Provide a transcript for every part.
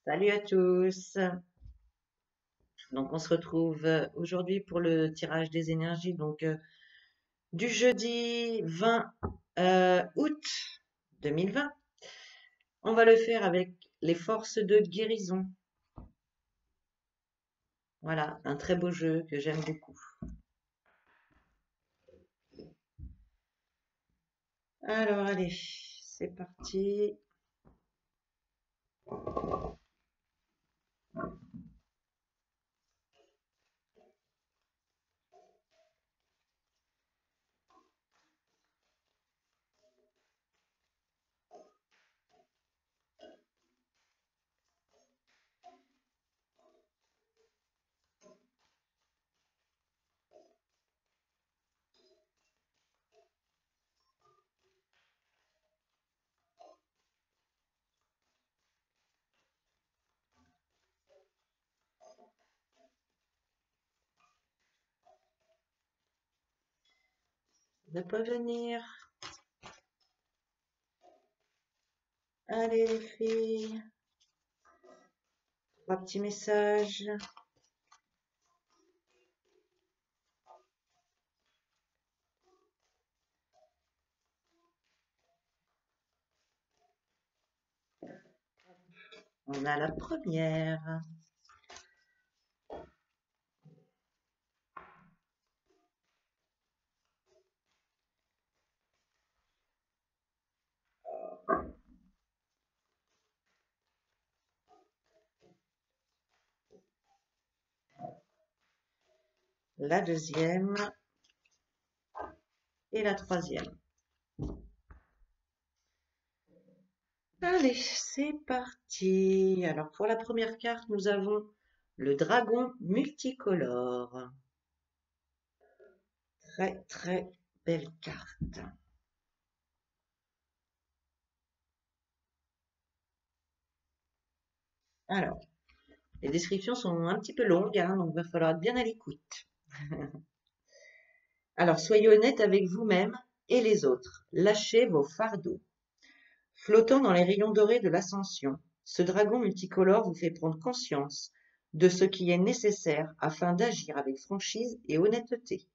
Salut à tous. Donc on se retrouve aujourd'hui pour le tirage des énergies du jeudi 20 août 2020. On va le faire avec les forces de guérison. Voilà, un très beau jeu que j'aime beaucoup. Alors allez, c'est parti. Ne pas venir. Allez les filles. Trois petits messages. On a la première. La deuxième et la troisième. Allez, c'est parti. Alors pour la première carte, nous avons le dragon multicolore. Très très belle carte. Alors, les descriptions sont un petit peu longues, hein, donc il va falloir être bien à l'écoute. Alors, soyez honnête avec vous-même et les autres. Lâchez vos fardeaux. Flottant dans les rayons dorés de l'ascension, ce dragon multicolore vous fait prendre conscience de ce qui est nécessaire afin d'agir avec franchise et honnêteté.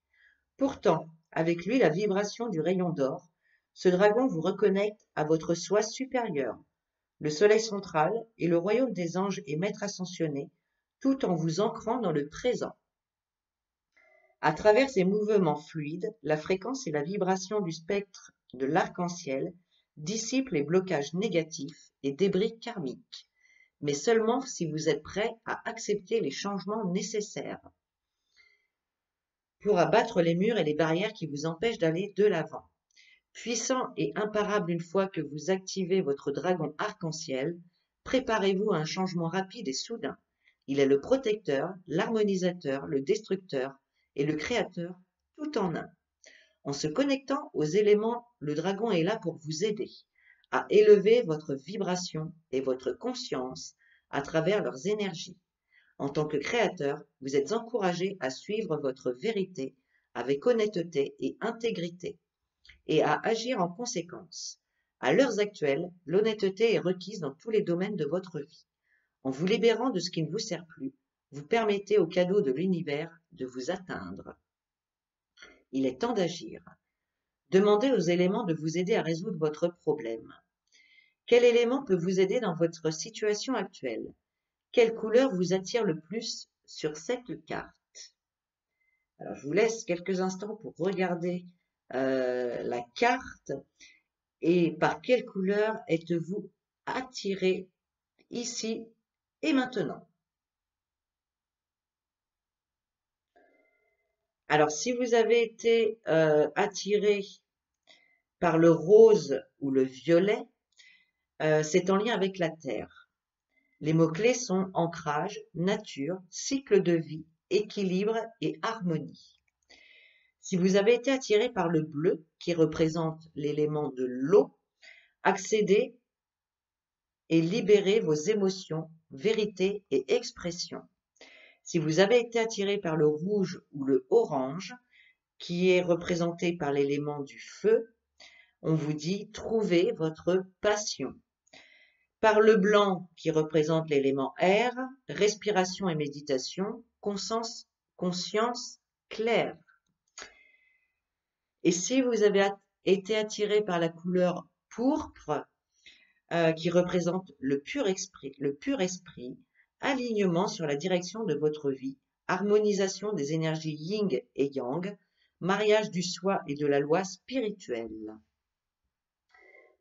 Pourtant, avec lui la vibration du rayon d'or, ce dragon vous reconnecte à votre soi supérieur, le soleil central et le royaume des anges et maîtres ascensionnés, tout en vous ancrant dans le présent. À travers ces mouvements fluides, la fréquence et la vibration du spectre de l'arc-en-ciel dissipent les blocages négatifs et débris karmiques, mais seulement si vous êtes prêt à accepter les changements nécessaires pour abattre les murs et les barrières qui vous empêchent d'aller de l'avant. Puissant et imparable une fois que vous activez votre dragon arc-en-ciel, préparez-vous à un changement rapide et soudain. Il est le protecteur, l'harmonisateur, le destructeur et le créateur tout en un. En se connectant aux éléments, le dragon est là pour vous aider à élever votre vibration et votre conscience à travers leurs énergies. En tant que créateur, vous êtes encouragé à suivre votre vérité avec honnêteté et intégrité et à agir en conséquence. À l'heure actuelle, l'honnêteté est requise dans tous les domaines de votre vie. En vous libérant de ce qui ne vous sert plus, vous permettez au cadeau de l'univers de vous atteindre. Il est temps d'agir. Demandez aux éléments de vous aider à résoudre votre problème. Quel élément peut vous aider dans votre situation actuelle? Quelle couleur vous attire le plus sur cette carte? Alors, je vous laisse quelques instants pour regarder la carte et par quelle couleur êtes-vous attiré ici et maintenant. Alors, si vous avez été attiré par le rose ou le violet, c'est en lien avec la Terre. Les mots-clés sont ancrage, nature, cycle de vie, équilibre et harmonie. Si vous avez été attiré par le bleu, qui représente l'élément de l'eau, accédez et libérez vos émotions, vérité et expression. Si vous avez été attiré par le rouge ou le orange, qui est représenté par l'élément du feu, on vous dit trouvez votre passion. Par le blanc qui représente l'élément air, respiration et méditation, conscience claire. Et si vous avez été attiré par la couleur pourpre, qui représente le pur esprit, alignement sur la direction de votre vie, harmonisation des énergies yin et yang, mariage du soi et de la loi spirituelle.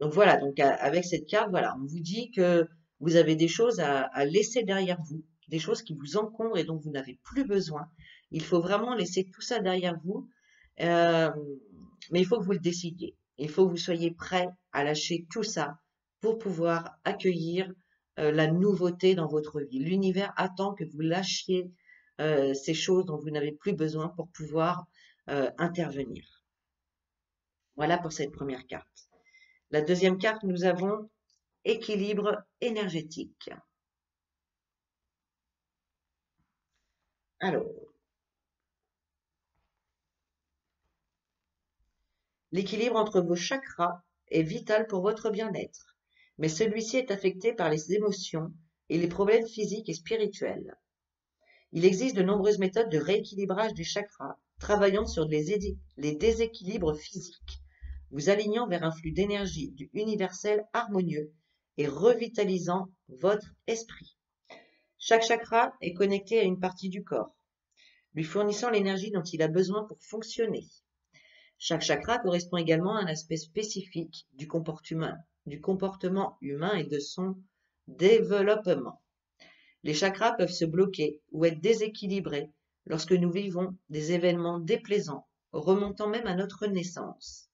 Donc voilà, donc avec cette carte, voilà, on vous dit que vous avez des choses à laisser derrière vous, des choses qui vous encombrent et dont vous n'avez plus besoin. Il faut vraiment laisser tout ça derrière vous, mais il faut que vous le décidiez. Il faut que vous soyez prêt à lâcher tout ça pour pouvoir accueillir la nouveauté dans votre vie. L'univers attend que vous lâchiez ces choses dont vous n'avez plus besoin pour pouvoir intervenir. Voilà pour cette première carte. La deuxième carte, nous avons équilibre énergétique. Alors, l'équilibre entre vos chakras est vital pour votre bien-être, mais celui-ci est affecté par les émotions et les problèmes physiques et spirituels. Il existe de nombreuses méthodes de rééquilibrage des chakras, travaillant sur les déséquilibres physiques, vous alignant vers un flux d'énergie du universel harmonieux et revitalisant votre esprit. Chaque chakra est connecté à une partie du corps, lui fournissant l'énergie dont il a besoin pour fonctionner. Chaque chakra correspond également à un aspect spécifique du comportement humain et de son développement. Les chakras peuvent se bloquer ou être déséquilibrés lorsque nous vivons des événements déplaisants, remontant même à notre naissance.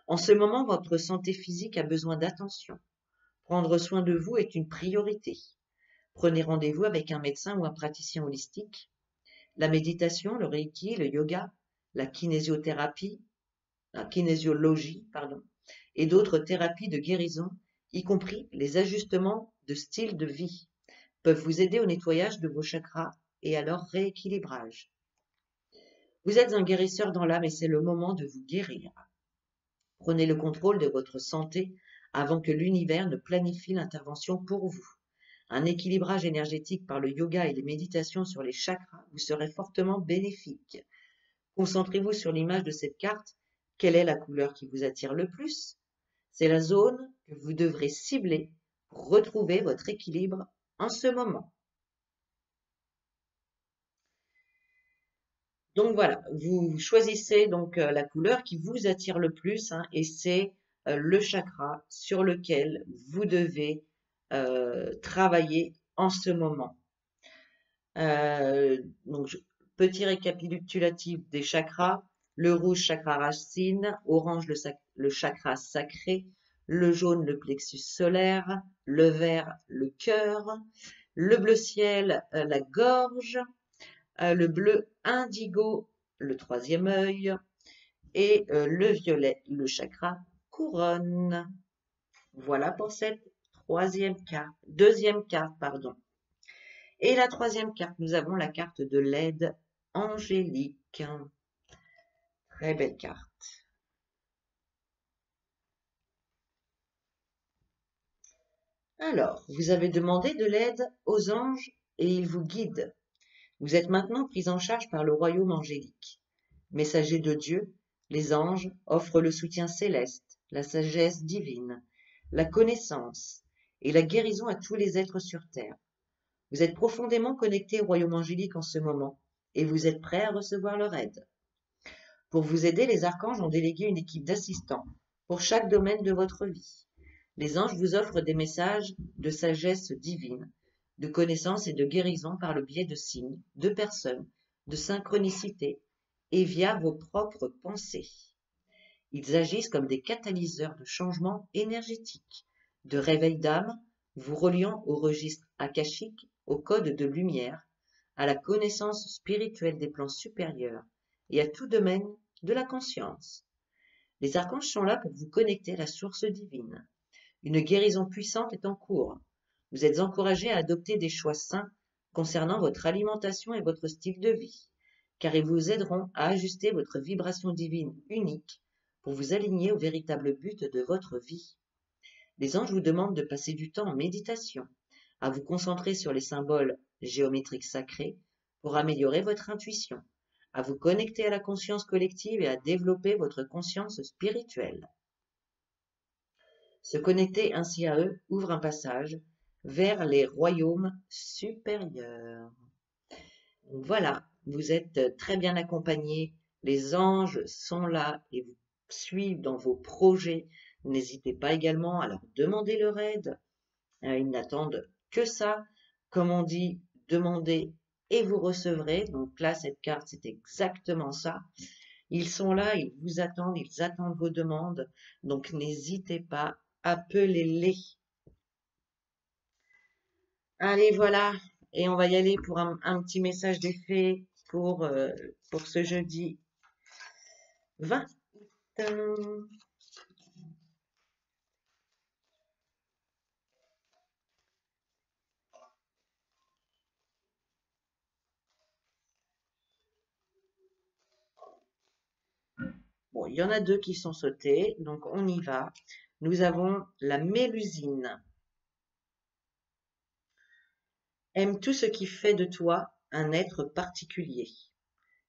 En ce moment, votre santé physique a besoin d'attention. Prendre soin de vous est une priorité. Prenez rendez-vous avec un médecin ou un praticien holistique. La méditation, le reiki, le yoga, la kinésiologie, et d'autres thérapies de guérison, y compris les ajustements de style de vie, peuvent vous aider au nettoyage de vos chakras et à leur rééquilibrage. Vous êtes un guérisseur dans l'âme et c'est le moment de vous guérir. Prenez le contrôle de votre santé avant que l'univers ne planifie l'intervention pour vous. Un équilibrage énergétique par le yoga et les méditations sur les chakras vous serait fortement bénéfique. Concentrez-vous sur l'image de cette carte. Quelle est la couleur qui vous attire le plus? C'est la zone que vous devrez cibler pour retrouver votre équilibre en ce moment. Donc voilà, vous choisissez donc la couleur qui vous attire le plus et c'est le chakra sur lequel vous devez travailler en ce moment. Donc, petit récapitulatif des chakras. Le rouge, chakra racine, orange, le chakra sacré, le jaune, le plexus solaire, le vert, le cœur, le bleu ciel, la gorge, le bleu indigo, le troisième œil, et le violet, le chakra couronne. Voilà pour cette deuxième carte, pardon. Et la troisième carte, nous avons la carte de l'aide angélique. Très belle carte. Alors, vous avez demandé de l'aide aux anges et ils vous guident. Vous êtes maintenant pris en charge par le royaume angélique. Messagers de Dieu, les anges offrent le soutien céleste, la sagesse divine, la connaissance et la guérison à tous les êtres sur terre. Vous êtes profondément connecté au royaume angélique en ce moment et vous êtes prêt à recevoir leur aide. Pour vous aider, les archanges ont délégué une équipe d'assistants pour chaque domaine de votre vie. Les anges vous offrent des messages de sagesse divine, de connaissance et de guérison par le biais de signes, de personnes, de synchronicité et via vos propres pensées. Ils agissent comme des catalyseurs de changement énergétique, de réveil d'âme, vous reliant au registre akashique, au code de lumière, à la connaissance spirituelle des plans supérieurs et à tout domaine de la conscience. Les archanges sont là pour vous connecter à la source divine. Une guérison puissante est en cours. Vous êtes encouragé à adopter des choix sains concernant votre alimentation et votre style de vie, car ils vous aideront à ajuster votre vibration divine unique pour vous aligner au véritable but de votre vie. Les anges vous demandent de passer du temps en méditation, à vous concentrer sur les symboles géométriques sacrés pour améliorer votre intuition, à vous connecter à la conscience collective et à développer votre conscience spirituelle. Se connecter ainsi à eux ouvre un passage vers les royaumes supérieurs. Donc voilà, vous êtes très bien accompagnés, les anges sont là et vous suivent dans vos projets. N'hésitez pas également à leur demander leur aide. Ils n'attendent que ça. Comme on dit, demandez et vous recevrez. Donc là, cette carte, c'est exactement ça. Ils sont là, ils attendent vos demandes. Donc n'hésitez pas, appelez-les. Allez, voilà. Et on va y aller pour un petit message d'effet pour ce jeudi 20. Bon, il y en a deux qui sont sautés, donc on y va. Nous avons la Mélusine. Aime tout ce qui fait de toi un être particulier.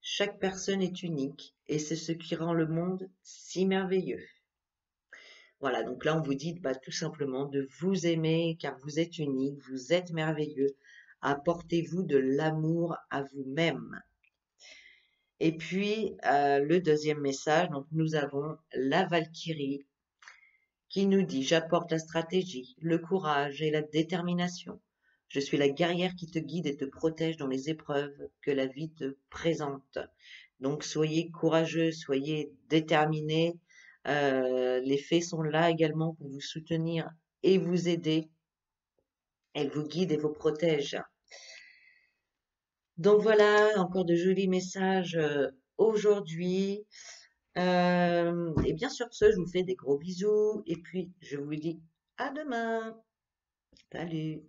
Chaque personne est unique et c'est ce qui rend le monde si merveilleux. Voilà, donc là on vous dit tout simplement de vous aimer car vous êtes unique, vous êtes merveilleux. Apportez-vous de l'amour à vous-même. Et puis le deuxième message, donc nous avons la Valkyrie qui nous dit: j'apporte la stratégie, le courage et la détermination. Je suis la guerrière qui te guide et te protège dans les épreuves que la vie te présente. Donc soyez courageux, soyez déterminés. Les fées sont là également pour vous soutenir et vous aider. Elles vous guident et vous protègent. Donc voilà, encore de jolis messages aujourd'hui. Et bien sur ce, je vous fais des gros bisous et puis je vous dis à demain. Salut!